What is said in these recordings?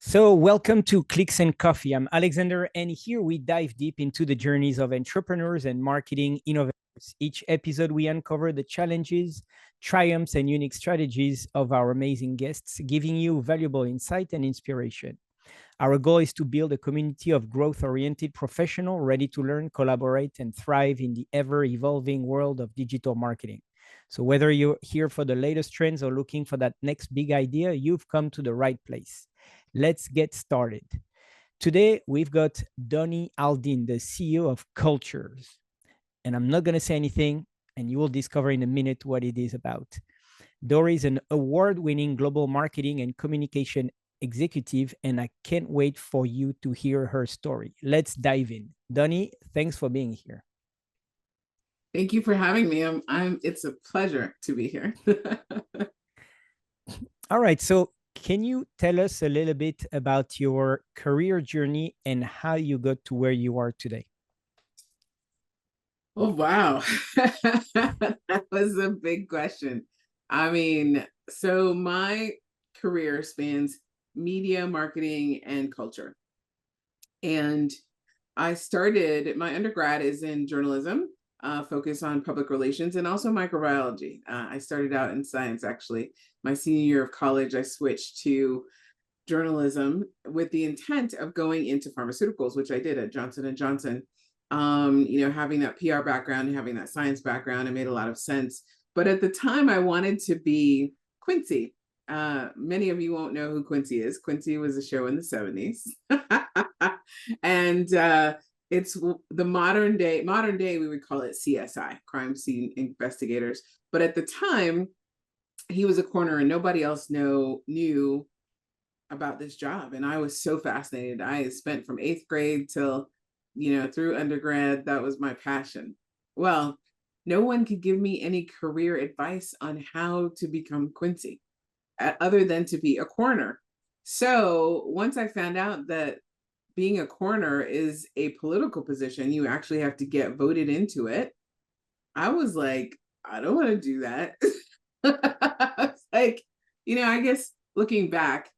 So, welcome to Clicks and Coffee. I'm Alexander, and here we dive deep into the journeys of entrepreneurs and marketing innovators. Each episode, we uncover the challenges, triumphs, and unique strategies of our amazing guests, giving you valuable insight and inspiration. Our goal is to build a community of growth oriented professionals ready to learn, collaborate, and thrive in the ever evolving world of digital marketing. So, whether you're here for the latest trends or looking for that next big idea, you've come to the right place. Let's get started. Today, we've got Doni Aldine, the CEO of Cultures. And I'm not going to say anything, and you will discover in a minute what it is about. Dori is an award winning global marketing and communication executive, and I can't wait for you to hear her story. Let's dive in. Doni, thanks for being here. Thank you for having me. It's a pleasure to be here. All right. So, can you tell us a little bit about your career journey and how you got to where you are today? Oh, wow. That was a big question. So my career spans media, marketing, and culture. And I started, my undergrad is in journalism, focus on public relations and also microbiology. I started out in science, actually. My senior year of college, I switched to journalism with the intent of going into pharmaceuticals, which I did at Johnson & Johnson. Having that PR background and having that science background, it made a lot of sense. But at the time, I wanted to be Quincy. Many of you won't know who Quincy is. Quincy was a show in the 70s. And it's the modern day, we would call it CSI, crime scene investigators. But at the time, he was a coroner and nobody else knew about this job. And I was so fascinated. I spent from 8th grade till, through undergrad, that was my passion. Well, no one could give me any career advice on how to become Quincy, other than to be a coroner. So once I found out that being a coroner is a political position, you actually have to get voted into it, I was like, I don't want to do that. I guess looking back,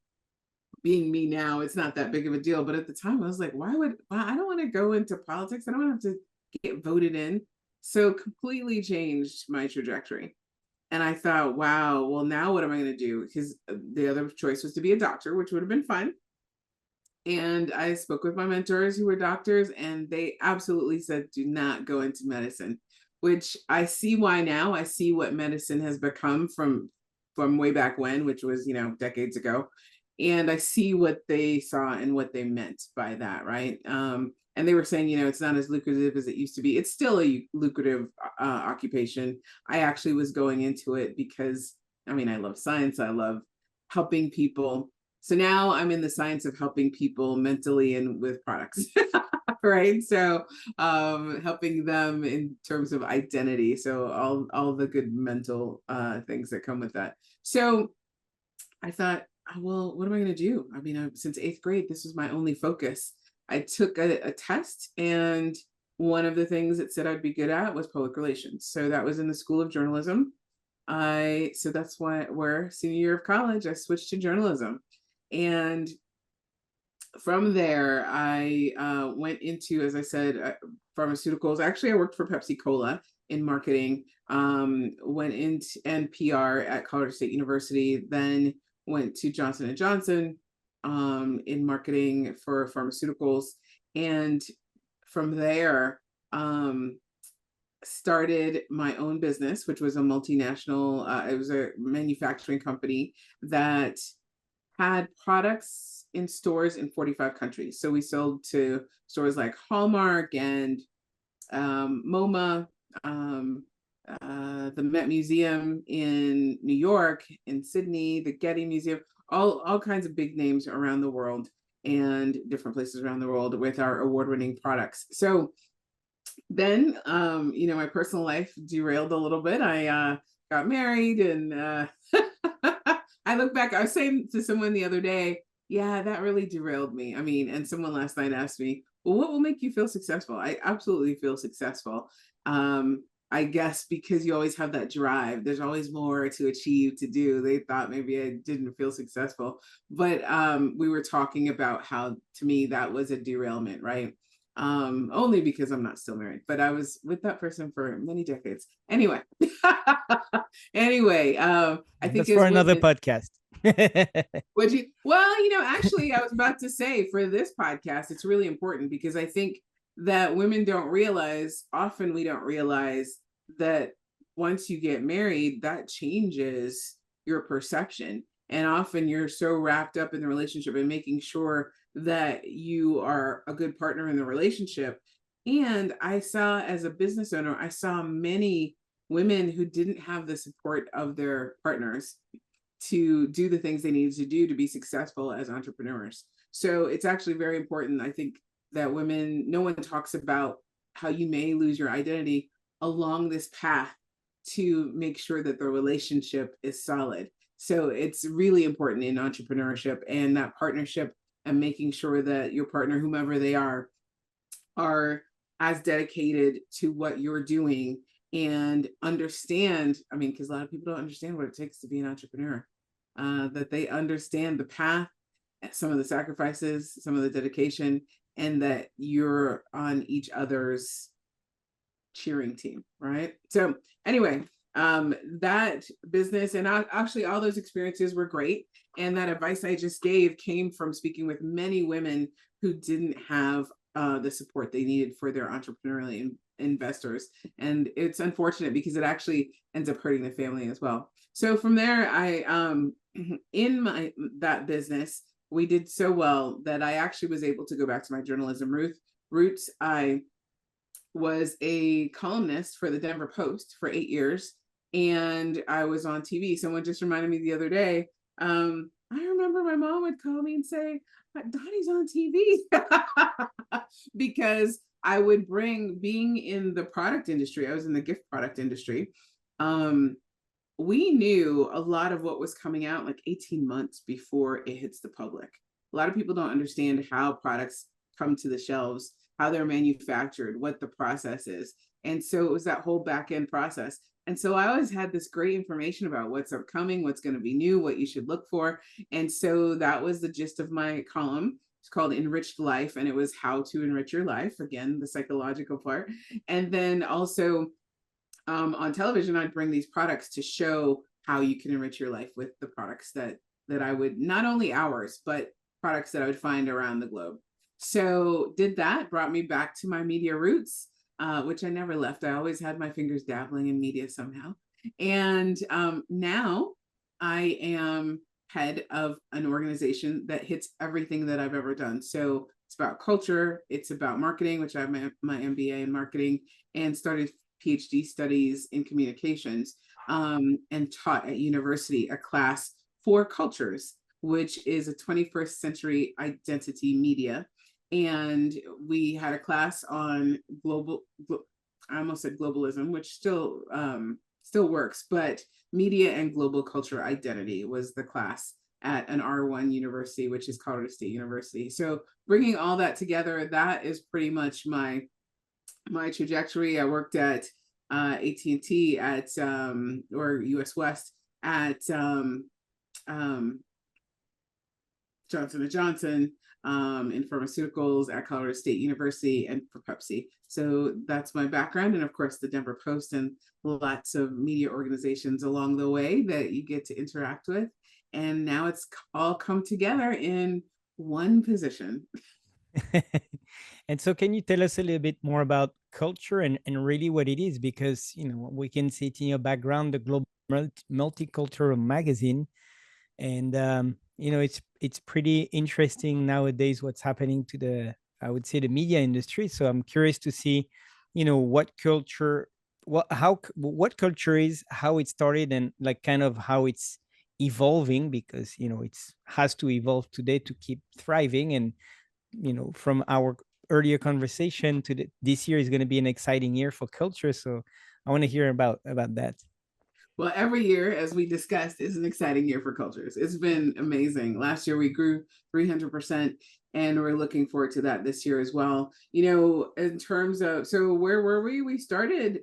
being me now, it's not that big of a deal. But at the time, I was like, why I don't want to go into politics. I don't want to have to get voted in. So completely changed my trajectory. And I thought, wow, well, now what am I going to do? Because the other choice was to be a doctor, which would have been fun. And I spoke with my mentors who were doctors, and they absolutely said, do not go into medicine, which I see why now. I see what medicine has become from way back when, which was, decades ago. And I see what they saw and what they meant by that, right? And they were saying, it's not as lucrative as it used to be. It's still a lucrative occupation. I actually was going into it because, I love science. I love helping people. So now I'm in the science of helping people mentally and with products, right? So helping them in terms of identity. So all the good mental things that come with that. So I thought, well, what am I going to do? Since 8th grade, this was my only focus. I took a test, and one of the things it said I'd be good at was public relations. So that was in the School of Journalism. So that's where senior year of college, I switched to journalism. And from there, I went into, as I said, pharmaceuticals. Actually, I worked for Pepsi Cola in marketing, went into NPR at Colorado State University, then went to Johnson & Johnson in marketing for pharmaceuticals. And from there, started my own business, which was a multinational, it was a manufacturing company that had products in stores in 45 countries. So we sold to stores like Hallmark and MoMA, the Met Museum in New York, in Sydney, the Getty Museum, all kinds of big names around the world and different places around the world with our award-winning products. So then, my personal life derailed a little bit. I got married, and I look back, I was saying to someone the other day, yeah, that really derailed me. And someone last night asked me, well, what will make you feel successful? I absolutely feel successful. I guess because you always have that drive, there's always more to achieve, to do. They thought maybe I didn't feel successful. But we were talking about how, to me, that was a derailment, right? Only because I'm not still married, but I was with that person for many decades. Anyway, anyway, I think That's for as another women, podcast. would you? Well, actually, I was about to say for this podcast, it's really important because I think that women don't realize, often we don't realize that once you get married, that changes your perception. And often you're so wrapped up in the relationship and making sure that you are a good partner in the relationship. And I saw, as a business owner, I saw many women who didn't have the support of their partners to do the things they needed to do to be successful as entrepreneurs. So it's actually very important, I think, that women, no one talks about how you may lose your identity along this path to make sure that the relationship is solid. So it's really important in entrepreneurship, and that partnership, and making sure that your partner, whomever they are as dedicated to what you're doing and understand. I mean, because a lot of people don't understand what it takes to be an entrepreneur, that they understand the path, some of the sacrifices, some of the dedication, and that you're on each other's cheering team, right? So anyway, that business, and actually all those experiences were great. And that advice I just gave came from speaking with many women who didn't have the support they needed for their entrepreneurial investors. And it's unfortunate because it actually ends up hurting the family as well. So from there, I in that business, we did so well that I actually was able to go back to my journalism roots. I was a columnist for the Denver Post for 8 years, and I was on TV. Someone just reminded me the other day. I remember my mom would call me and say, "Donnie's on TV," because I would being in the product industry. I was in the gift product industry. We knew a lot of what was coming out like 18 months before it hits the public. A lot of people don't understand how products come to the shelves, how they're manufactured, what the process is. And so it was that whole back end process. And so I always had this great information about what's upcoming, what's going to be new, what you should look for. And so that was the gist of my column. It's called Enriched Life, and it was how to enrich your life. Again, the psychological part. And then also on television, I'd bring these products to show how you can enrich your life with the products that I would, not only ours, but products that I would find around the globe. So did that, brought me back to my media roots, which I never left. I always had my fingers dabbling in media somehow. And now I am head of an organization that hits everything that I've ever done. So it's about culture, it's about marketing, which I have my MBA in marketing, and started PhD studies in communications, and taught at university a class for cultures, which is a 21st century identity media. And we had a class on I almost said globalism, which still works, but media and global culture identity was the class at an R1 university, which is Colorado State University. So bringing all that together, that is pretty much my trajectory. I worked at AT&T at or US West at Johnson & Johnson, in pharmaceuticals at Colorado State University, and for Pepsi. So that's my background. And of course, the Denver Post and lots of media organizations along the way that you get to interact with. And now it's all come together in one position. And so can you tell us a little bit more about culture and really what it is? Because, we can see it in your background, the Global Multicultural magazine. And, it's pretty interesting nowadays what's happening to I would say, the media industry. So I'm curious to see, what culture, what culture is, how it started, and like kind of how it's evolving, because, it's has to evolve today to keep thriving. And, from our earlier conversation to this year is going to be an exciting year for culture. So I want to hear about that. Well, every year, as we discussed, is an exciting year for cultures. It's been amazing. Last year, we grew 300%, and we're looking forward to that this year as well. In terms of, so where were we? We started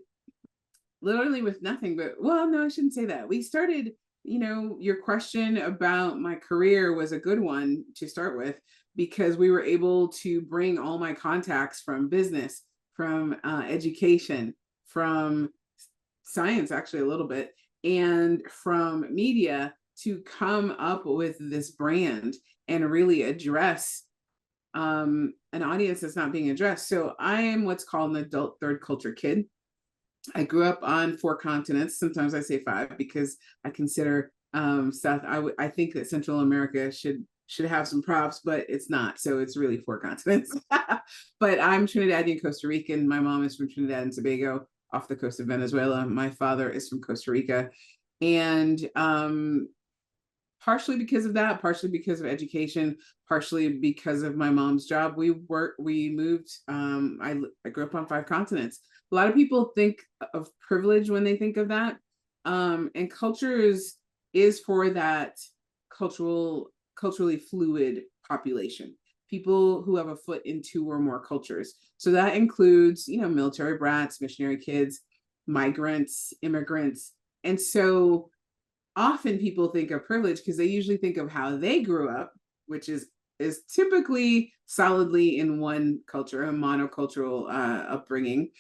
literally with nothing. But well, no, I shouldn't say that. We started, your question about my career was a good one to start with, because we were able to bring all my contacts from business, from education, from science, actually a little bit, and from media, to come up with this brand and really address an audience that's not being addressed. So I am what's called an adult third culture kid. I grew up on 4 continents. Sometimes I say 5, because I consider South. I think that Central America should have some props, but it's not. So it's really 4 continents. But I'm Trinidadian, Costa Rican. My mom is from Trinidad and Tobago, off the coast of Venezuela. My father is from Costa Rica, and partially because of that, partially because of education, partially because of my mom's job, we moved. I grew up on 5 continents. A lot of people think of privilege when they think of that. And cultures is for that culturally fluid population, people who have a foot in 2 or more cultures. So that includes, military brats, missionary kids, migrants, immigrants. And so often people think of privilege because they usually think of how they grew up, which is typically solidly in one culture, a monocultural upbringing,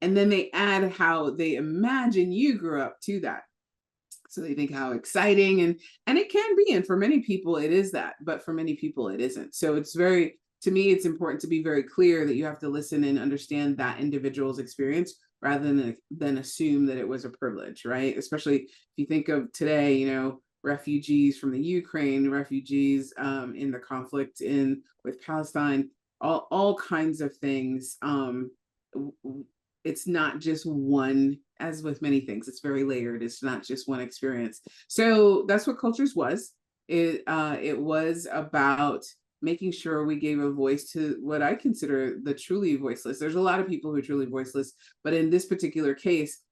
and then they add how they imagine you grew up to that. So they think how exciting, and it can be, and for many people it is that, but for many people it isn't. So to me, it's important to be very clear that you have to listen and understand that individual's experience, rather than assume that it was a privilege, right? Especially if you think of today, refugees from the Ukraine, refugees in the conflict with Palestine, all kinds of things. It's not just one, as with many things, it's very layered. It's not just one experience. So that's what Cultures was. It was about making sure we gave a voice to what I consider the truly voiceless. There's a lot of people who are truly voiceless, but in this particular case,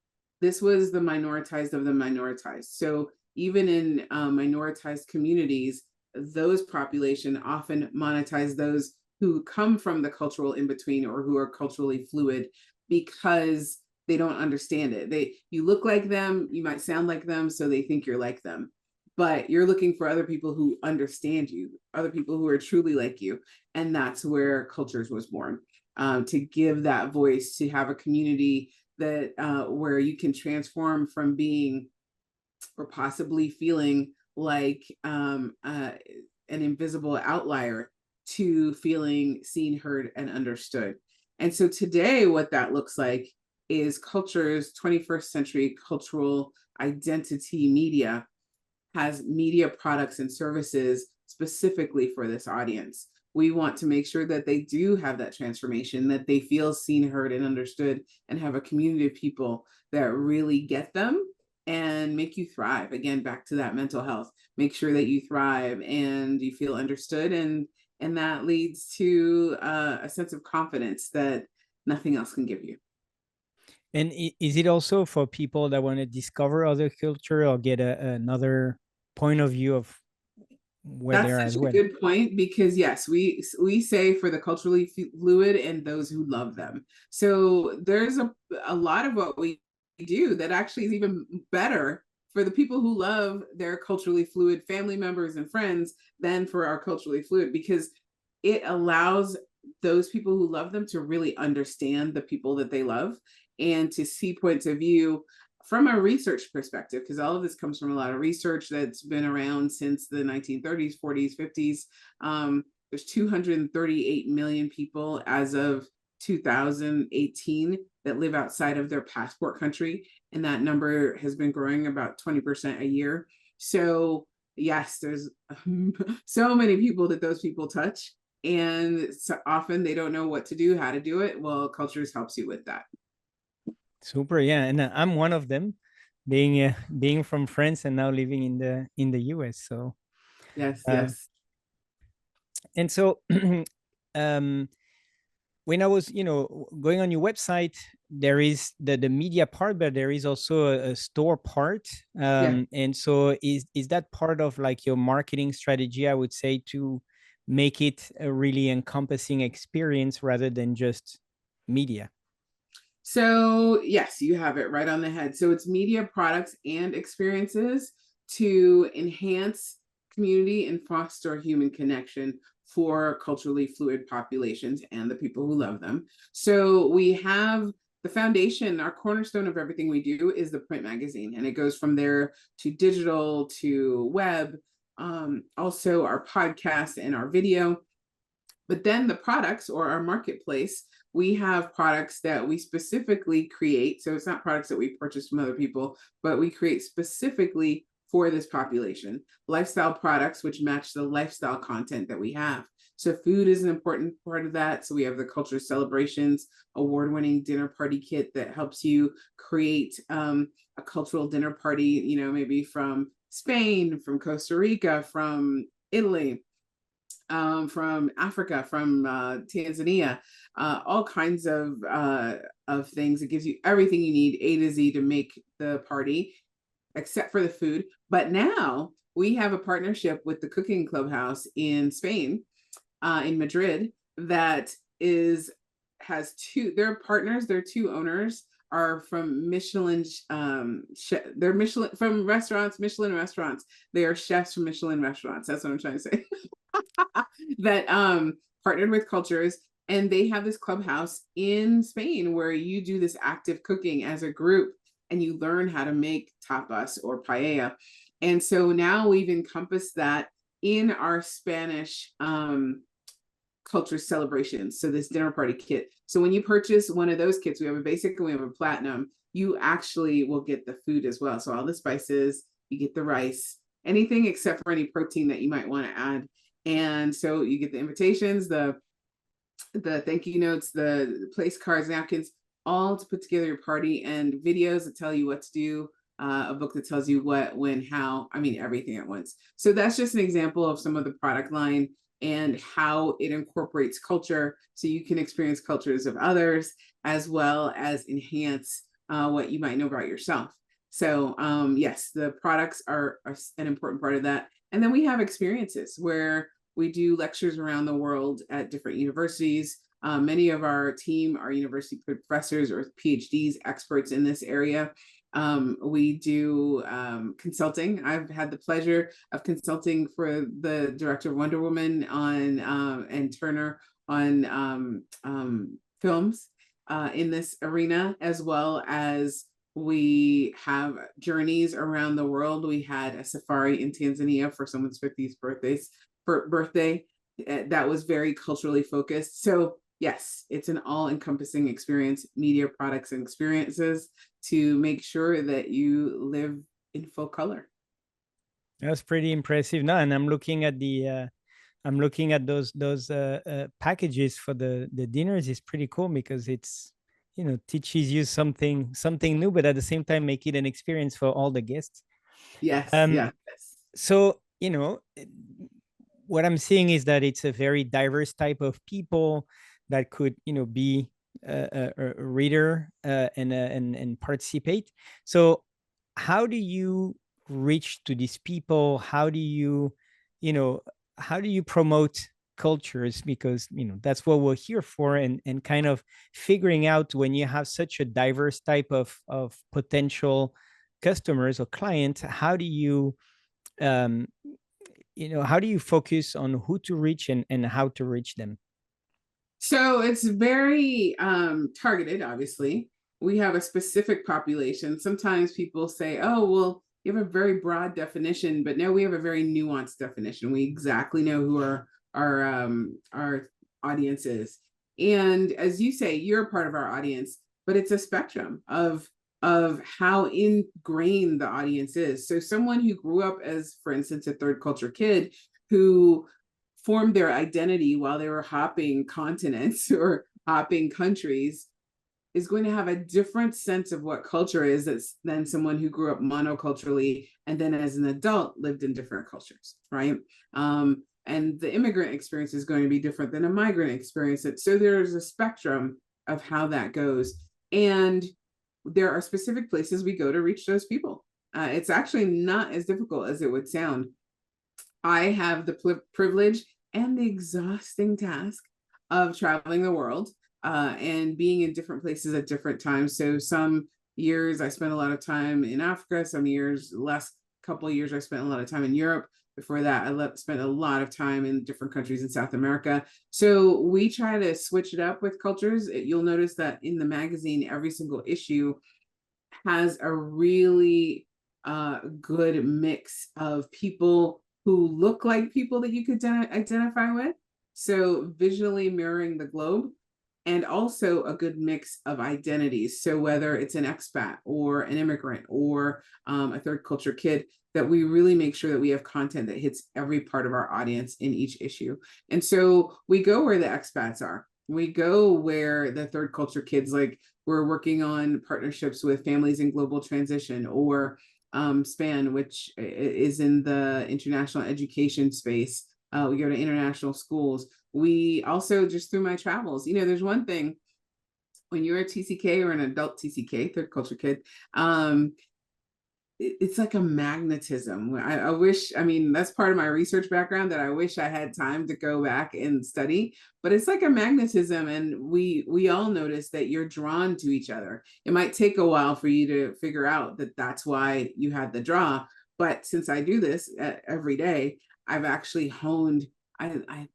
this was the minoritized of the minoritized. So even in minoritized communities, those population often monetize those who come from the cultural in-between, or who are culturally fluid, because they don't understand it. You look like them, you might sound like them, so they think you're like them. But you're looking for other people who understand you, other people who are truly like you. And that's where Cultures was born, to give that voice, to have a community that where you can transform from being, or possibly feeling like an invisible outlier, to feeling seen, heard, and understood. And so today, what that looks like is Cultures 21st century cultural identity media has media products and services specifically for this audience. We want to make sure that they do have that transformation, that they feel seen, heard, and understood, and have a community of people that really get them and make you thrive. Again, back to that mental health. Make sure that you thrive and you feel understood, and that leads to a sense of confidence that nothing else can give you. And is it also for people that want to discover other culture or get another point of view of where they That's are such as a well? good point, because yes, we say for the culturally fluid and those who love them. So there's a lot of what we do that actually is even better for the people who love their culturally fluid family members and friends than for our culturally fluid, because it allows those people who love them to really understand the people that they love, and to see points of view from a research perspective, because all of this comes from a lot of research that's been around since the 1930s, 40s, 50s. There's 238 million people as of 2018 that live outside of their passport country, and that number has been growing about 20% a year. So yes, there's so many people that those people touch, and so often they don't know what to do, how to do it. Well, Cultures helps you with that. Super, yeah, and I'm one of them, being from France and now living in the US. So, Yes, uh, yes. and so, um, when I was, going on your website, there is the media part, but there is also a store part. Yeah. And so is that part of like your marketing strategy, I would say, to make it a really encompassing experience rather than just media? So, yes, you have it right on the head. So, it's media products and experiences to enhance community and foster human connection for culturally fluid populations and the people who love them. So, we have the foundation, our cornerstone of everything we do is the print magazine, and it goes from there to digital to web, also our podcast and our video. But then the products or our marketplace, we have products that we specifically create. So it's not products that we purchase from other people, but we create specifically for this population. Lifestyle products, which match the lifestyle content that we have. So food is an important part of that. So we have the culture celebrations, award-winning dinner party kit that helps you create a cultural dinner party, you know, maybe from Spain, from Costa Rica, from Italy, from Africa, from Tanzania, all kinds of things. It gives you everything you need, A to Z, to make the party, except for the food. But now we have a partnership with the Cooking Clubhouse in Spain, in Madrid, that has two. Their partners, their two owners are from Michelin. They're Michelin from restaurants, Michelin restaurants. They are chefs from Michelin restaurants. That's what I'm trying to say. That partnered with cultures, and they have this clubhouse in Spain where you do this active cooking as a group and you learn how to make tapas or paella. And so now we've encompassed that in our Spanish culture celebrations. So this dinner party kit. So when you purchase one of those kits, we have a basic and we have a platinum, you actually will get the food as well. So all the spices, you get the rice, anything except for any protein that you might want to add. And so you get the invitations, the thank you notes, the place cards, napkins, all to put together your party, and videos that tell you what to do, a book that tells you what, when, how, I mean, everything at once. So that's just an example of some of the product line and how it incorporates culture so you can experience cultures of others as well as enhance what you might know about yourself. So yes, the products are an important part of that. And then we have experiences where we do lectures around the world at different universities. Many of our team are university professors or PhDs, experts in this area. We do consulting. I've had the pleasure of consulting for the director of Wonder Woman on and Turner on films in this arena, as well as we have journeys around the world. We had a safari in Tanzania for someone's 50th birthday that was very culturally focused. So yes, it's an all-encompassing experience, media products and experiences to make sure that you live in full color. That's pretty impressive. No, and I'm looking at those packages for the dinners. Is pretty cool because it's, you know, teaches you something new, but at the same time make it an experience for all the guests. Yes, yes. So, you know, what I'm seeing is that it's a very diverse type of people that could, you know, be a reader and participate. So how do you reach to these people? How do you, you know, how do you promote cultures? Because, you know, that's what we're here for, and kind of figuring out when you have such a diverse type of potential customers or clients, how do you you know, how do you focus on who to reach and how to reach them? So it's very targeted, obviously. We have a specific population. Sometimes people say, oh, well, you have a very broad definition, but no, we have a very nuanced definition. We exactly know who our audience is. And as you say, you're a part of our audience, but it's a spectrum of how ingrained the audience is. So someone who grew up as, for instance, a third culture kid who formed their identity while they were hopping continents or hopping countries is going to have a different sense of what culture is than someone who grew up monoculturally and then as an adult lived in different cultures, right? And the immigrant experience is going to be different than a migrant experience. So there's a spectrum of how that goes. And there are specific places we go to reach those people. It's actually not as difficult as it would sound. I have the privilege and the exhausting task of traveling the world. and being in different places at different times. So some years I spent a lot of time in Africa, some years, last couple of years, I spent a lot of time in Europe. Before that, I spent a lot of time in different countries in South America. So we try to switch it up with cultures. You'll notice that in the magazine, every single issue has a really good mix of people who look like people that you could identify with. So visually mirroring the globe, and also a good mix of identities. So whether it's an expat or an immigrant or a third culture kid, that we really make sure that we have content that hits every part of our audience in each issue. And so we go where the expats are. We go where the third culture kids, like we're working on partnerships with Families in Global Transition, or SPAN, which is in the international education space. We go to international schools. We also, just through my travels, there's one thing when you're a TCK or an adult TCK, third culture kid, it's like a magnetism. I wish, that's part of my research background that I wish I had time to go back and study, but it's like a magnetism. And we all notice that you're drawn to each other. It might take a while for you to figure out that that's why you had the draw. But since I do this every day, I've actually honed, and I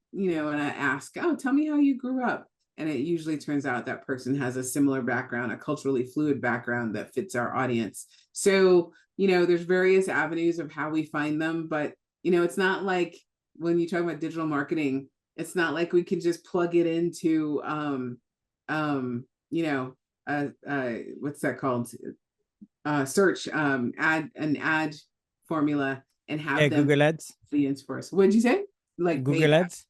ask, oh, tell me how you grew up. And it usually turns out that person has a similar background, a culturally fluid background that fits our audience. So, there's various avenues of how we find them, but, it's not like when you talk about digital marketing, it's not like we can just plug it into, what's that called? Search, ad formula and have them Google Ads. for us. What did you say? Like Google Ads.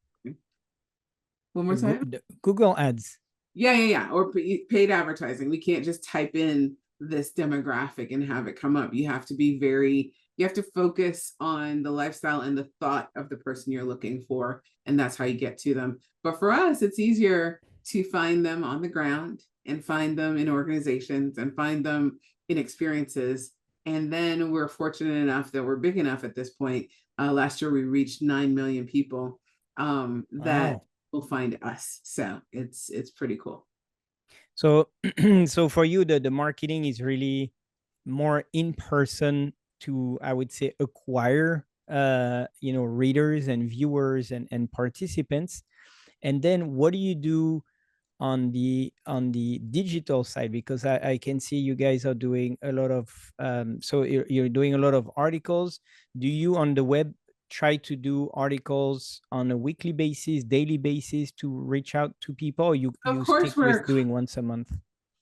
One more time. Google Ads. Yeah. Or paid advertising. We can't just type in this demographic and have it come up. You have to focus on the lifestyle and the thought of the person you're looking for. And that's how you get to them. But for us, it's easier to find them on the ground and find them in organizations and find them in experiences. And then we're fortunate enough that we're big enough at this point. Last year, we reached 9 million people that will find us. So it's pretty cool. So, so for you, the marketing is really more in person to, I would say, acquire, readers and viewers and participants. And then what do you do on the digital side? Because I can see you guys are doing a lot of, so you're doing a lot of articles. Do you on the web try to do articles on a weekly basis, daily basis to reach out to people, or you stick with doing once a month?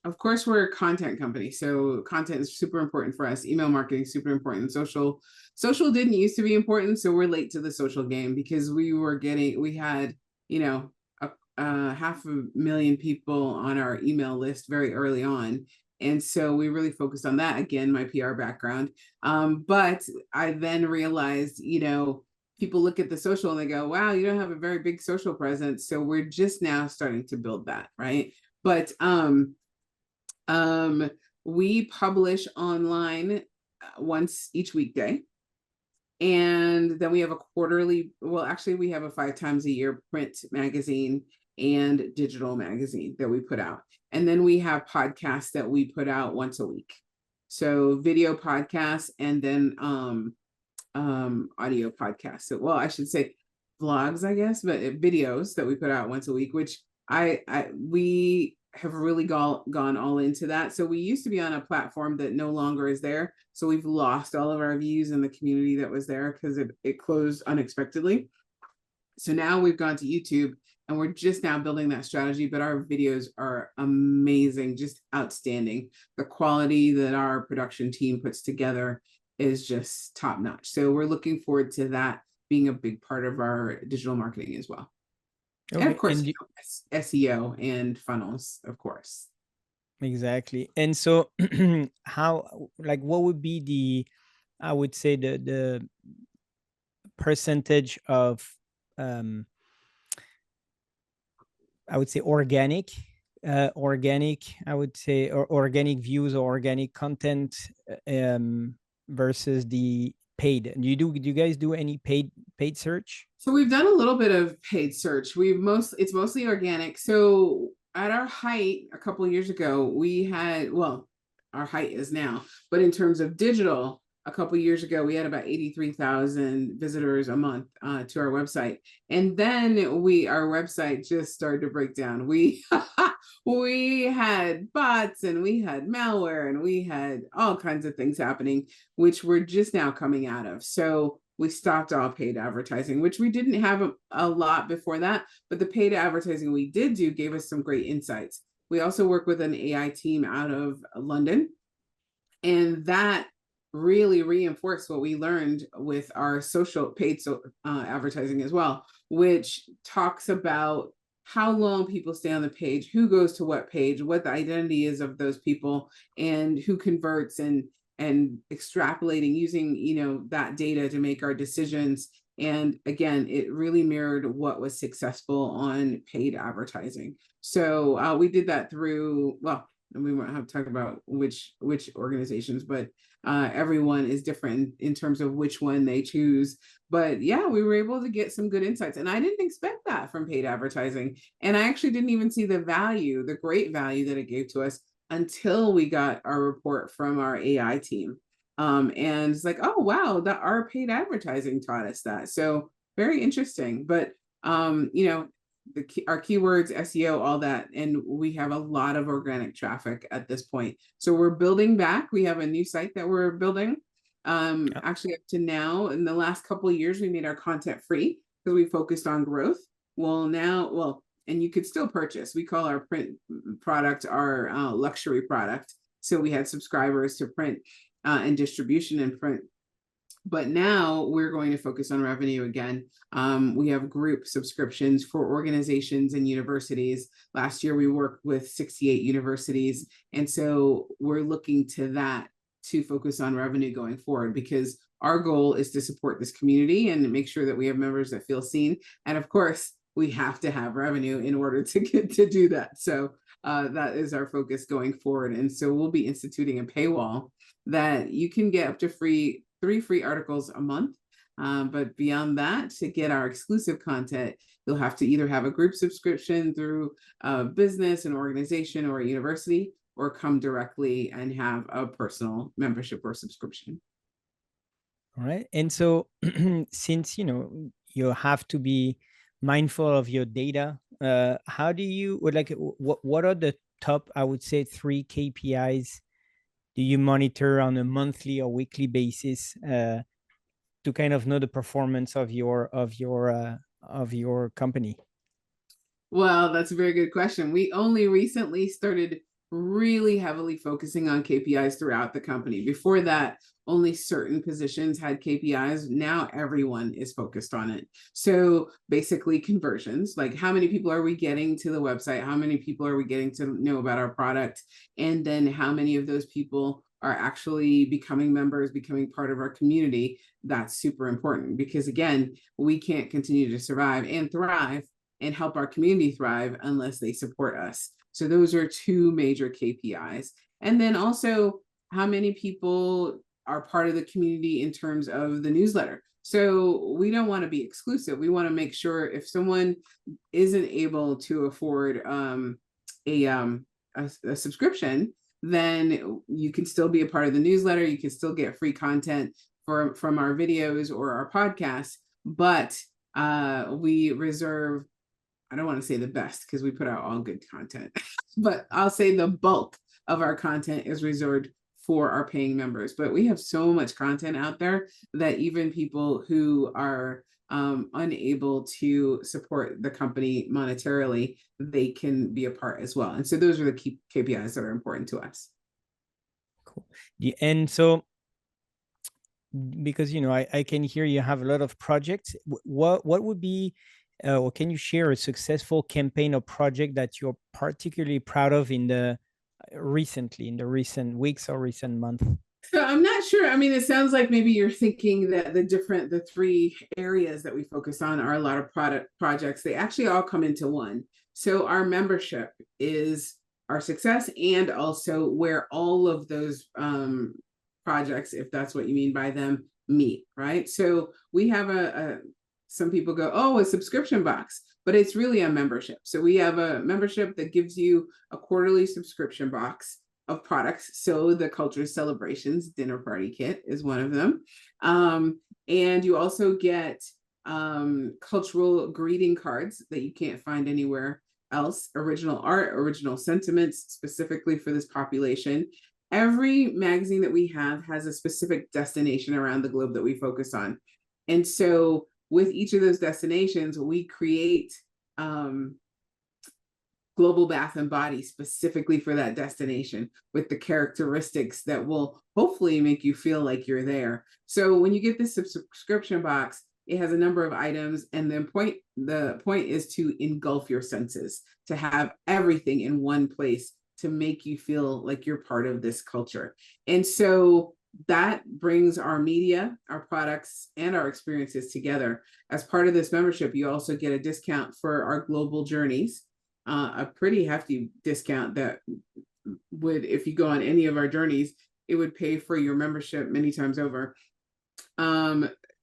Of course, we're a content company, so content is super important for us. Email marketing is super important. Social didn't used to be important, so we're late to the social game because we had 500,000 people on our email list very early on. And so we really focused on that. Again, my PR background. But I then realized, people look at the social and they go, wow, you don't have a very big social presence. So we're just now starting to build that, right? But we publish online once each weekday. And then we have we have a 5 times a year print magazine and digital magazine that we put out. And then we have podcasts that we put out once a week. So video podcasts and then audio podcasts. So, well, I should say vlogs, I guess, but videos that we put out once a week, which we have really gone all into that. So we used to be on a platform that no longer is there. So we've lost all of our views in the community that was there because it closed unexpectedly. So now we've gone to YouTube and we're just now building that strategy, but our videos are amazing, just outstanding. The quality that our production team puts together is just top notch. So we're looking forward to that being a big part of our digital marketing as well. Okay. And of course, SEO and funnels, of course. Exactly. And so what would be I would say the percentage of, I would say organic, I would say, or organic views or organic content versus the paid? Do you guys do any paid search? So we've done a little bit of paid search. It's mostly organic. So at our height a couple of years ago, we had, well, our height is now, but in terms of digital, a couple of years ago, we had about 83,000 visitors a month to our website. And then our website just started to break down. We had bots and we had malware and we had all kinds of things happening, which we're just now coming out of. So we stopped all paid advertising, which we didn't have a lot before that, but the paid advertising we did do gave us some great insights. We also work with an AI team out of London, and that really reinforced what we learned with our social paid advertising as well, which talks about how long people stay on the page, who goes to what page, what the identity is of those people, and who converts, and extrapolating using, you know, that data to make our decisions. And again, it really mirrored what was successful on paid advertising. So we did that through, well, and we won't have to talk about which organizations, but everyone is different in terms of which one they choose. But yeah, we were able to get some good insights, and I didn't expect that from paid advertising. And I actually didn't even see the value, the great value that it gave to us until we got our report from our AI team. And it's like, oh wow, that our paid advertising taught us that. So very interesting. But you know, our keywords, SEO, all that, and we have a lot of organic traffic at this point. So we're building back. We have a new site that we're building. Actually, up to now, in the last couple of years, we made our content free because we focused on growth. Well, and you could still purchase. We call our print product our luxury product. So we had subscribers to print and distribution in print. But now we're going to focus on revenue again. We have group subscriptions for organizations and universities. Last year, we worked with 68 universities. And so we're looking to that to focus on revenue going forward, because our goal is to support this community and make sure that we have members that feel seen. And of course, we have to have revenue in order to get to do that. So that is our focus going forward. And so we'll be instituting a paywall that you can get up to 3 free articles a month. But beyond that, to get our exclusive content, you'll have to either have a group subscription through a business, an organization, or a university, or come directly and have a personal membership or subscription. All right. And so since, you know, you have to be mindful of your data, how do you, what are the top, I would say, 3 KPIs do you monitor on a monthly or weekly basis to kind of know the performance of your company? Well, that's a very good question. We only recently started really heavily focusing on KPIs throughout the company. Before that, only certain positions had KPIs. Now everyone is focused on it. So basically conversions, like how many people are we getting to the website? How many people are we getting to know about our product? And then how many of those people are actually becoming members, becoming part of our community? That's super important, because again, we can't continue to survive and thrive and help our community thrive unless they support us. So those are 2 major KPIs. And then also how many people are part of the community in terms of the newsletter. So we don't want to be exclusive. We want to make sure if someone isn't able to afford a subscription, then you can still be a part of the newsletter. You can still get free content from our videos or our podcasts, but we reserve, I don't want to say the best because we put out all good content, but I'll say the bulk of our content is reserved for our paying members. But we have so much content out there that even people who are unable to support the company monetarily, they can be a part as well. And so those are the key KPIs that are important to us. Cool. And so, because, you know, I can hear you have a lot of projects. What would be, or can you share a successful campaign or project that you're particularly proud of in the recent weeks or recent months? So I'm not sure. I mean, it sounds like maybe you're thinking that the 3 areas that we focus on are a lot of product projects. They actually all come into one. So our membership is our success, and also where all of those projects, if that's what you mean by them, meet, right? So we have a some people go, oh, a subscription box, but it's really a membership. So we have a membership that gives you a quarterly subscription box of products. So the Culture Celebrations dinner party kit is one of them. And you also get cultural greeting cards that you can't find anywhere else, original art, original sentiments specifically for this population. Every magazine that we have has a specific destination around the globe that we focus on. And so with each of those destinations, we create global bath and body specifically for that destination with the characteristics that will hopefully make you feel like you're there. So when you get this subscription box, it has a number of items, and the point is to engulf your senses, to have everything in one place to make you feel like you're part of this culture. And so that brings our media, our products, and our experiences together. As part of this membership, you also get a discount for our global journeys, a pretty hefty discount that would, if you go on any of our journeys, it would pay for your membership many times over.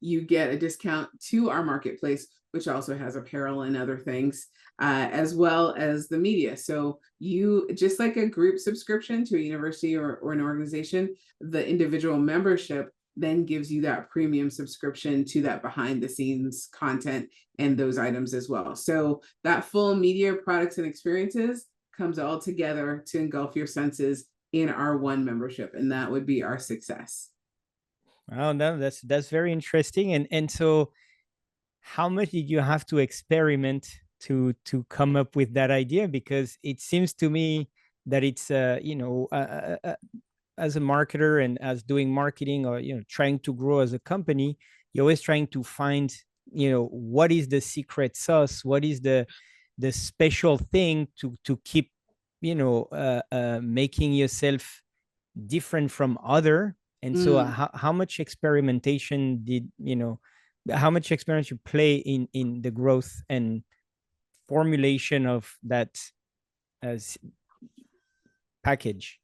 You get a discount to our marketplace, which also has apparel and other things, as well as the media. So you, just like a group subscription to a university or an organization, the individual membership then gives you that premium subscription to that behind the scenes content and those items as well. So that full media, products, and experiences comes all together to engulf your senses in our one membership, and that would be our success. Oh, no, that's very interesting. And so how much did you have to experiment to come up with that idea? Because it seems to me that it's as a marketer and as doing marketing, or trying to grow as a company, you're always trying to find what is the secret sauce, what is the special thing to keep making yourself different from other. And so how much experimentation did how much experience you play in the growth and formulation of that as package?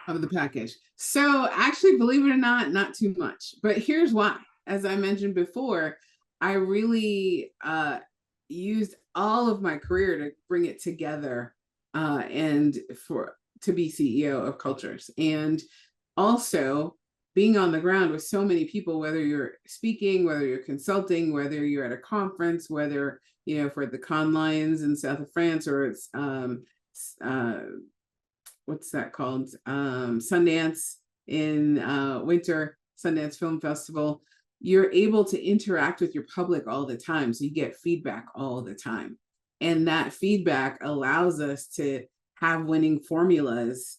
Of the package. So actually, believe it or not too much. But here's why. As I mentioned before, I really used all of my career to bring it together and to be CEO of Cultures. And also being on the ground with so many people, whether you're speaking, whether you're consulting, whether you're at a conference, whether, for the Cannes Lions in south of France, or it's what's that called? Sundance in winter, Sundance Film Festival. You're able to interact with your public all the time. So you get feedback all the time. And that feedback allows us to have winning formulas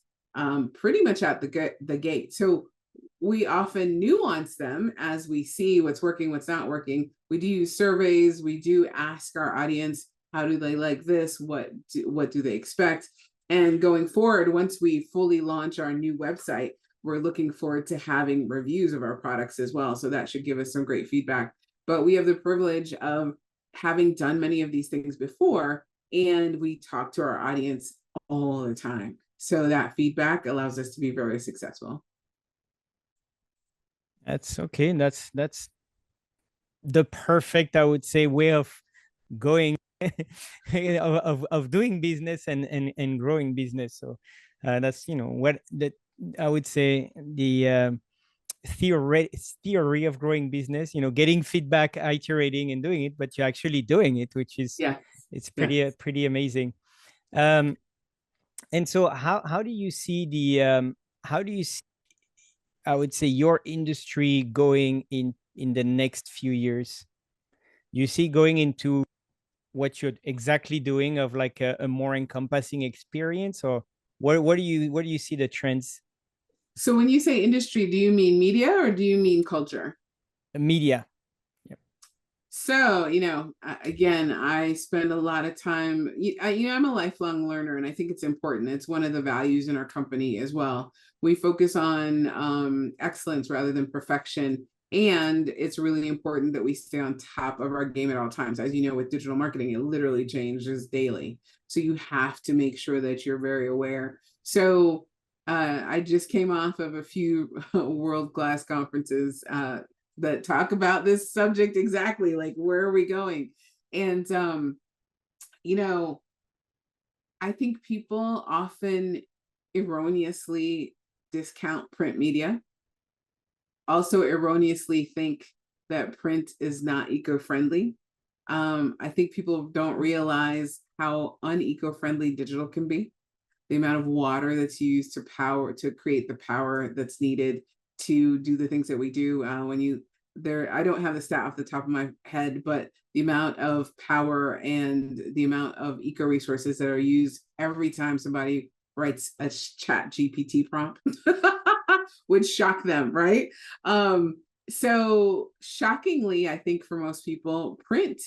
pretty much out the gate. So we often nuance them as we see what's working, what's not working. We do use surveys. We do ask our audience, how do they like this? What do they expect? And going forward, once we fully launch our new website, we're looking forward to having reviews of our products as well. So that should give us some great feedback. But we have the privilege of having done many of these things before, and we talk to our audience all the time. So that feedback allows us to be very successful. That's okay. That's the perfect, I would say, way of going of doing business and growing business. So that's what that I would say the theory of growing business, getting feedback, iterating and doing it, but you're actually doing it, which is it's pretty amazing. And so how do you see I would say your industry going in the next few years? You see going into what you're exactly doing of like a more encompassing experience, or what do you see the trends? So when you say industry, do you mean media or do you mean culture? Media. Yep. So, again, I spend a lot of time, I'm a lifelong learner, and I think it's important. It's one of the values in our company as well. We focus on excellence rather than perfection. And it's really important that we stay on top of our game at all times. As you know, with digital marketing, it literally changes daily. So you have to make sure that you're very aware. So I just came off of a few world-class conferences that talk about this subject exactly, like where are we going? And you know, I think people often erroneously discount print media, also erroneously think that print is not eco-friendly. I think people don't realize how uneco-friendly digital can be, the amount of water that's used to create the power that's needed to do the things that we do. When you there, I don't have the stat off the top of my head, but the amount of power and the amount of eco resources that are used every time somebody writes a chat GPT prompt would shock them, right? So shockingly, I think for most people, print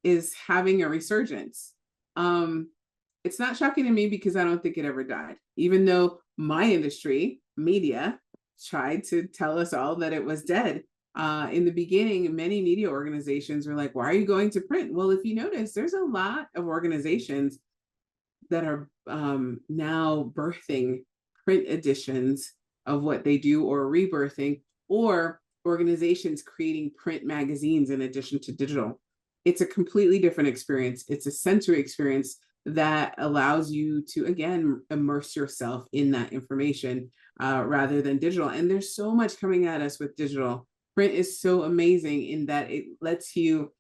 is having a resurgence. Um, it's not shocking to me because I don't think it ever died, even though my industry, media, tried to tell us all that it was dead. In the beginning, many media organizations were like, why are you going to print? Well, if you notice, there's a lot of organizations that are now birthing print editions of what they do, or rebirthing, or organizations creating print magazines in addition to digital. It's a completely different experience. It's a sensory experience that allows you to, again, immerse yourself in that information rather than digital. And there's so much coming at us with digital. Print is so amazing in that it lets you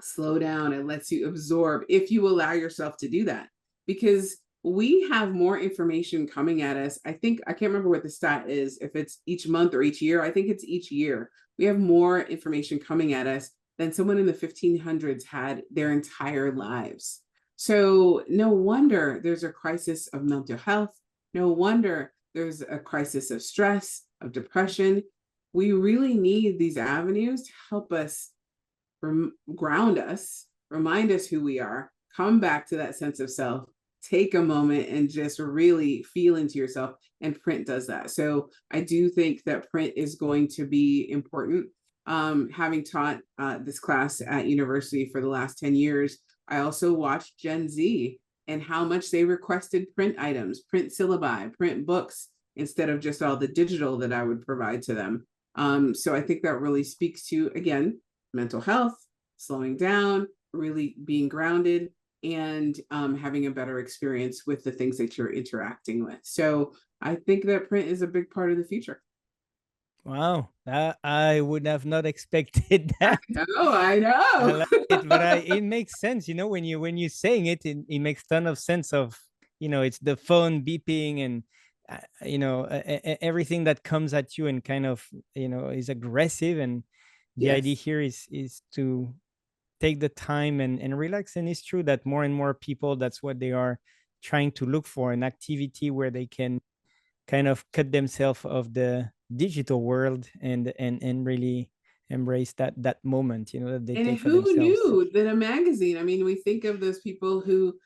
slow down, it lets you absorb if you allow yourself to do that, because we have more information coming at us. I think, I can't remember what the stat is, if it's each month or each year. I think it's each year. We have more information coming at us than someone in the 1500s had their entire lives. So no wonder there's a crisis of mental health. No wonder there's a crisis of stress, of depression. We really need these avenues to help us ground us, remind us who we are, come back to that sense of self, take a moment and just really feel into yourself. And print does that. So I do think that print is going to be important. Having taught this class at university for the last 10 years, I also watched Gen Z and how much they requested print items, print syllabi, print books, instead of just all the digital that I would provide to them. So I think that really speaks to, again, mental health, slowing down, really being grounded, and having a better experience with the things that you're interacting with. So I think that print is a big part of the future. Wow, I would have not expected that. I I know. like it, but it makes sense. When you're saying it, it makes ton of sense. It's the phone beeping and everything that comes at you and kind of is aggressive. And the idea Yes. here is to take the time and relax. And it's true that more and more people, that's what they are trying to look for, an activity where they can kind of cut themselves of the digital world and really embrace that moment that they And take for who themselves. knew that a magazine, I mean, we think of those people who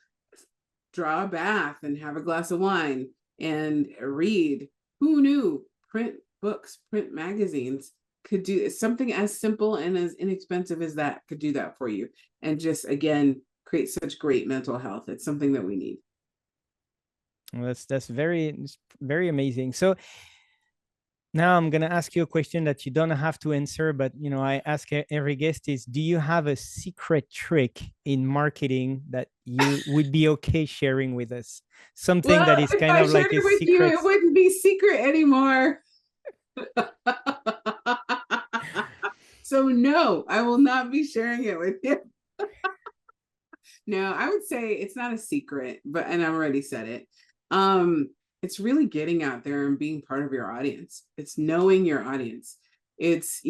draw a bath and have a glass of wine and read. Who knew print books, print magazines could do something as simple and as inexpensive as that, could do that for you, and just, again, create such great mental health. It's something that we need. Well, that's very amazing. So now I'm gonna ask you a question that you don't have to answer, but I ask every guest is, do you have a secret trick in marketing that you would be okay sharing with us? Something Well, that is if kind I of shared like a it with you, secret. it wouldn't be secret anymore. So no, I will not be sharing it with you. No, I would say it's not a secret, but, and I already said it. Um, it's really getting out there and being part of your audience. It's knowing your audience. It's,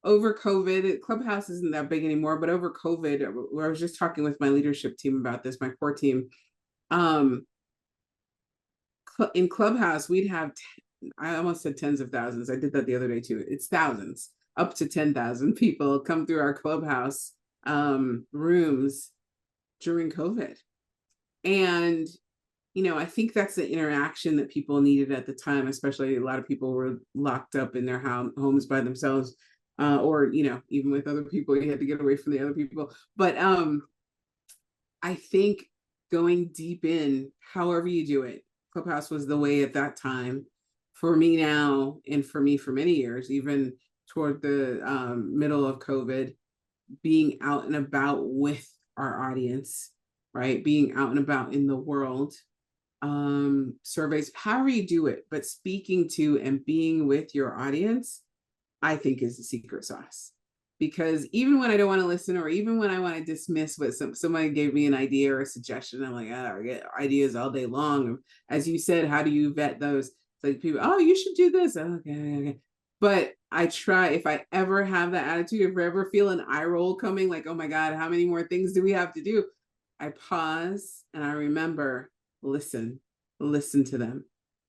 over COVID, Clubhouse isn't that big anymore, but over COVID, where I was just talking with my leadership team about this, my core team. Um, in Clubhouse, we'd have, I almost said tens of thousands. I did that the other day too. It's thousands, up to 10,000 people come through our Clubhouse rooms during COVID. And, I think that's the interaction that people needed at the time, especially a lot of people were locked up in their homes by themselves, or, even with other people, you had to get away from the other people. But I think going deep in, however you do it, Clubhouse was the way at that time for me now, and for me for many years, even toward the middle of COVID, being out and about with our audience, right? Being out and about in the world, surveys, however you do it, but speaking to and being with your audience, I think is the secret sauce. Because even when I don't want to listen, or even when I want to dismiss what somebody gave me an idea or a suggestion, I'm like, I get ideas all day long. As you said, how do you vet those? It's like people, oh, you should do this. Okay. But I try, if I ever have that attitude, if I ever feel an eye roll coming, like, oh my God, how many more things do we have to do? I pause and I remember, listen to them.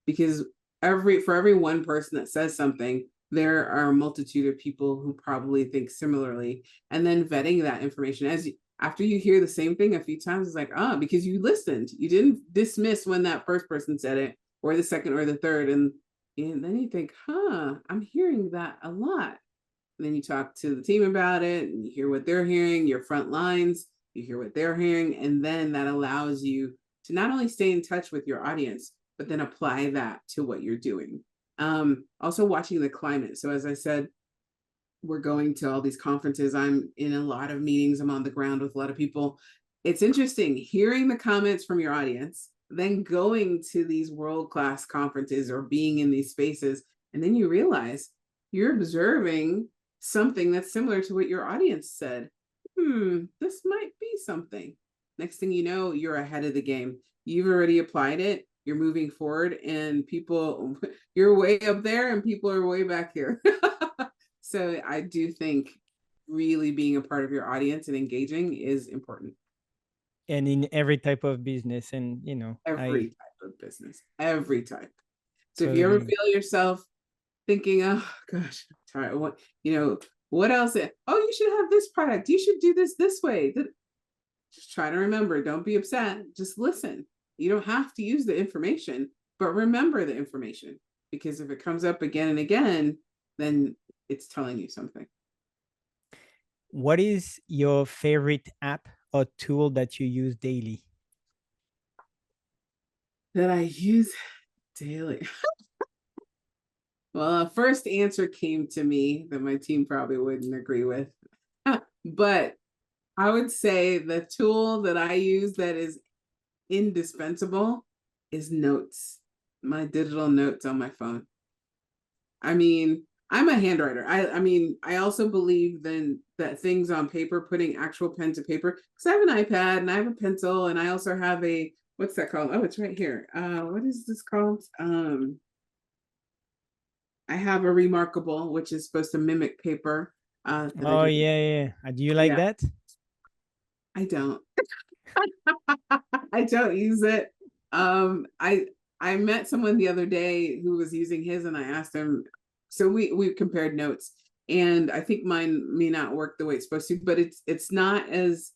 Because for every one person that says something, there are a multitude of people who probably think similarly. And then vetting that information after you hear the same thing a few times, it's like, because you listened, you didn't dismiss when that first person said it, or the second or the third. And then you think, I'm hearing that a lot. And then you talk to the team about it and you hear what they're hearing, your front lines, you hear what they're hearing. And then that allows you to not only stay in touch with your audience, but then apply that to what you're doing. Also watching the climate. So as I said, we're going to all these conferences. I'm in a lot of meetings. I'm on the ground with a lot of people. It's interesting hearing the comments from your audience, then going to these world-class conferences or being in these spaces. And then you realize you're observing something that's similar to what your audience said. This might be something. Next thing you know, you're ahead of the game. You've already applied it. You're moving forward, and you're way up there and people are way back here. So I do think really being a part of your audience and engaging is important. And in every type of business, and every type of business, every type. So totally. If you ever feel yourself thinking, oh gosh, I'm tired, what else? Oh, you should have this product. You should do this way. Just try to remember, don't be upset. Just listen. You don't have to use the information, but remember the information, because if it comes up again and again, then it's telling you something. What is your favorite app or tool that you use daily? That I use daily. Well, a first answer came to me that my team probably wouldn't agree with. But I would say the tool that I use that is indispensable is notes, my digital notes on my phone. I mean, I'm a handwriter. I also believe then that things on paper, putting actual pen to paper, because I have an iPad and I have a pencil and I also have what's that called? Oh, it's right here. What is this called? I have a Remarkable, which is supposed to mimic paper. Oh, yeah. Do you like that? I don't. I don't use it. I met someone the other day who was using his, and I asked him. So we compared notes, and I think mine may not work the way it's supposed to, but it's not as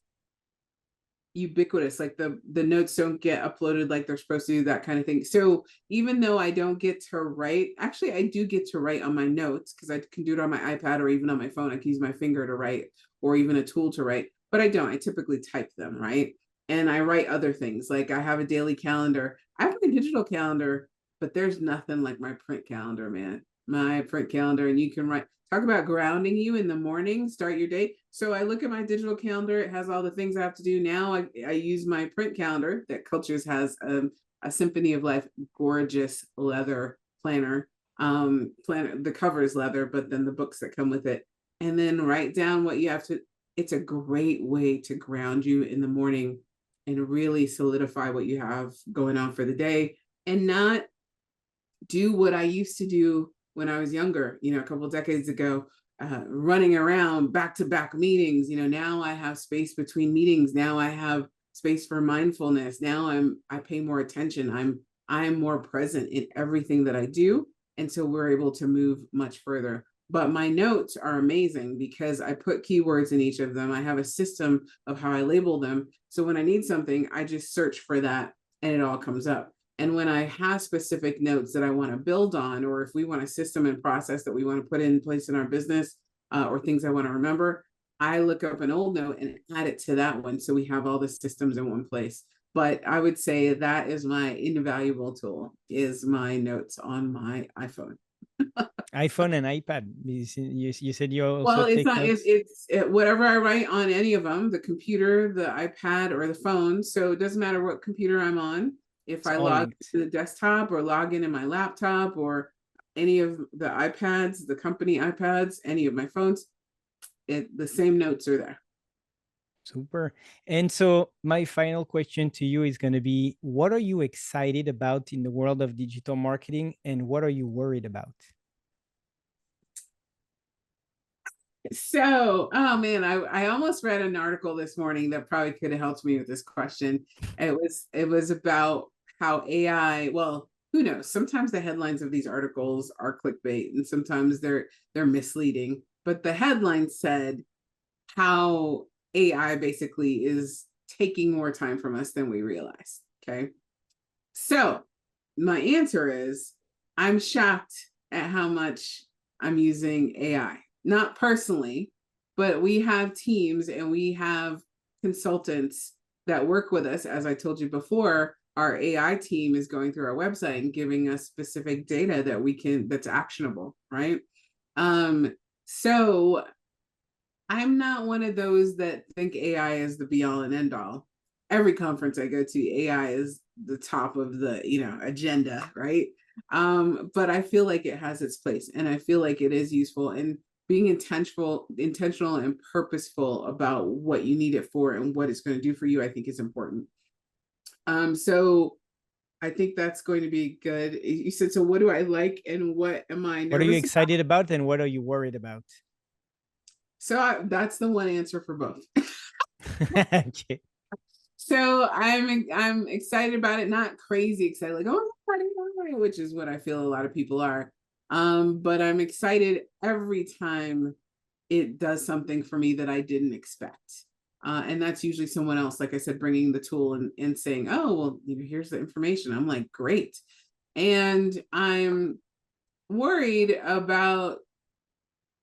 ubiquitous. Like the notes don't get uploaded like they're supposed to, that kind of thing. So even though I don't get to write, actually I do get to write on my notes, because I can do it on my iPad or even on my phone. I can use my finger to write, or even a tool to write, but I don't. I typically type them, right? And I write other things. Like I have a daily calendar. I have a digital calendar, but there's nothing like my print calendar, man. My print calendar, and you can talk about grounding you in the morning, start your day. So I look at my digital calendar. It has all the things I have to do. Now I use my print calendar that Cultures has, a Symphony of Life, gorgeous leather planner. The cover is leather, but then the books that come with it. And then write down what you have to. It's a great way to ground you in the morning and really solidify what you have going on for the day, and not do what I used to do when I was younger, a couple of decades ago, running around back-to-back meetings. Now I have space between meetings. Now I have space for mindfulness. Now I pay more attention. I'm more present in everything that I do. And so we're able to move much further. But my notes are amazing because I put keywords in each of them. I have a system of how I label them. So when I need something, I just search for that and it all comes up. And when I have specific notes that I want to build on, or if we want a system and process that we want to put in place in our business, or things I want to remember, I look up an old note and add it to that one. So we have all the systems in one place. But I would say that is my invaluable tool, is my notes on my iPhone. iPhone and iPad. You said you also Well, it's take not. notes. Whatever I write on any of them, the computer, the iPad, or the phone. So it doesn't matter what computer I'm on. If It's I all log linked. to the desktop or log in my laptop or any of the iPads, the company iPads, any of my phones, the same notes are there. Super. And so my final question to you is going to be, what are you excited about in the world of digital marketing and what are you worried about? So, oh man, I almost read an article this morning that probably could have helped me with this question. It was about how AI, well, who knows? Sometimes the headlines of these articles are clickbait and sometimes they're misleading. But the headline said how AI basically is taking more time from us than we realize. Okay. So my answer is I'm shocked at how much I'm using AI. Not personally, but we have teams and we have consultants that work with us. As I told you before, our AI team is going through our website and giving us specific data that's actionable, right? So I'm not one of those that think AI is the be all and end all. Every conference I go to, AI is the top of the agenda, right? But I feel like it has its place, and I feel like it is useful. And being intentional and purposeful about what you need it for and what it's going to do for you, I think is important. So I think that's going to be good. You said, so what do I like and what am I What are you nervous about? excited about and what are you worried about? So that's the one answer for both. Okay. So I'm excited about it, not crazy excited, like oh, which is what I feel a lot of people are. But I'm excited every time it does something for me that I didn't expect. And that's usually someone else, like I said, bringing the tool and saying, oh, well, here's the information. I'm like, great. And I'm worried about,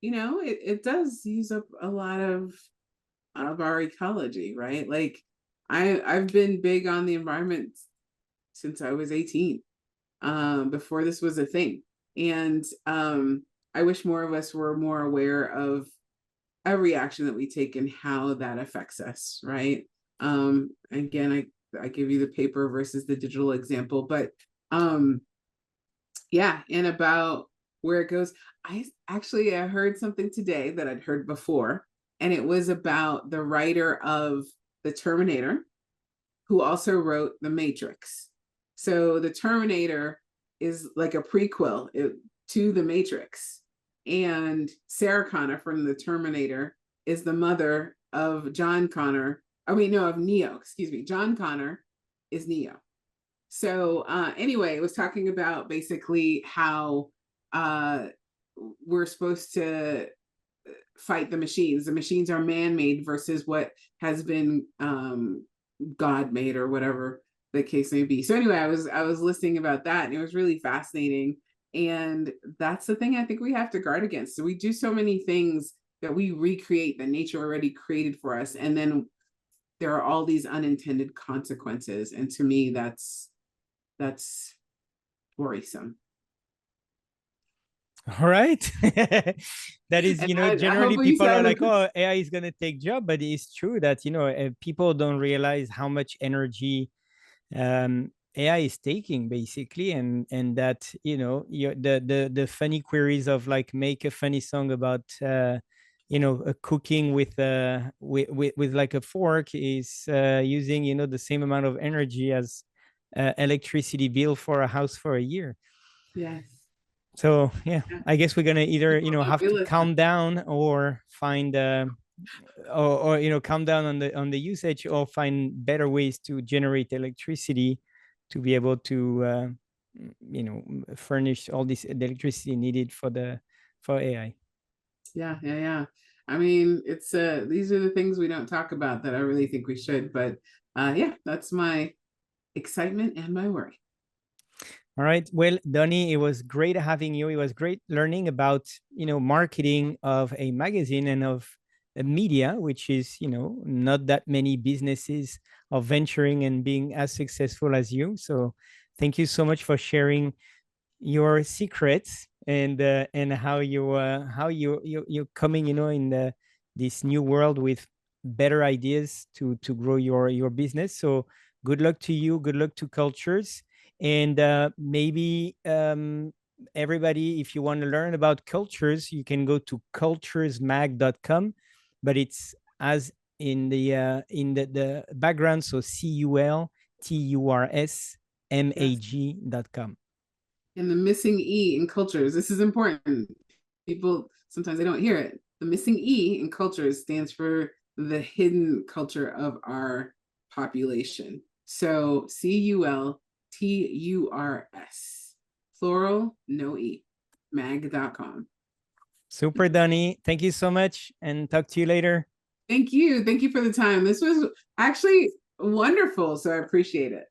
it does use up a lot of our ecology, right? Like I've been big on the environment since I was 18, before this was a thing. And I wish more of us were more aware of every action that we take and how that affects us, right? Again, I give you the paper versus the digital example, but yeah, and about where it goes. I heard something today that I'd heard before, and it was about the writer of The Terminator, who also wrote The Matrix. So The Terminator is like a prequel to The Matrix. And Sarah Connor from The Terminator is the mother of John Connor. I mean, no, of Neo, excuse me. John Connor is Neo. So anyway, it was talking about basically how we're supposed to fight the machines. The machines are man-made versus what has been God-made, or whatever the case may be. So anyway, I was listening about that, and it was really fascinating. And that's the thing I think we have to guard against. So we do so many things that we recreate that nature already created for us, and then there are all these unintended consequences. And to me, that's worrisome. All right. That is, And generally hopefully you people are said, like, oh, AI is going to take job, but it's true that, people don't realize how much energy AI is taking basically, and that the funny queries of like make a funny song about cooking with like a fork is using the same amount of energy as electricity bill for a house for a year. yes, So yeah, yeah. I guess we're gonna either have to Realistic. calm down or find or calm down on the usage or find better ways to generate electricity to be able to furnish all this electricity needed for AI. Yeah. I mean, it's these are the things we don't talk about that I really think we should. But yeah, that's my excitement and my worry. All right. Well, Doni, it was great having you. It was great learning about, marketing of a magazine and of a media, which is, not that many businesses are venturing and being as successful as you. So thank you so much for sharing your secrets and how you're coming, in this new world with better ideas to grow your business. So good luck to you. Good luck to Cultures. And maybe everybody, if you want to learn about Cultures, you can go to culturesmag.com, but it's as in the background, so cultursmag.com. And the missing E in Cultures. This is important. People sometimes they don't hear it. The missing E in Cultures stands for the hidden culture of our population. So CULTURS, plural, no E, mag.com. Super, Doni. Thank you so much, and talk to you later. Thank you. Thank you for the time. This was actually wonderful. So I appreciate it.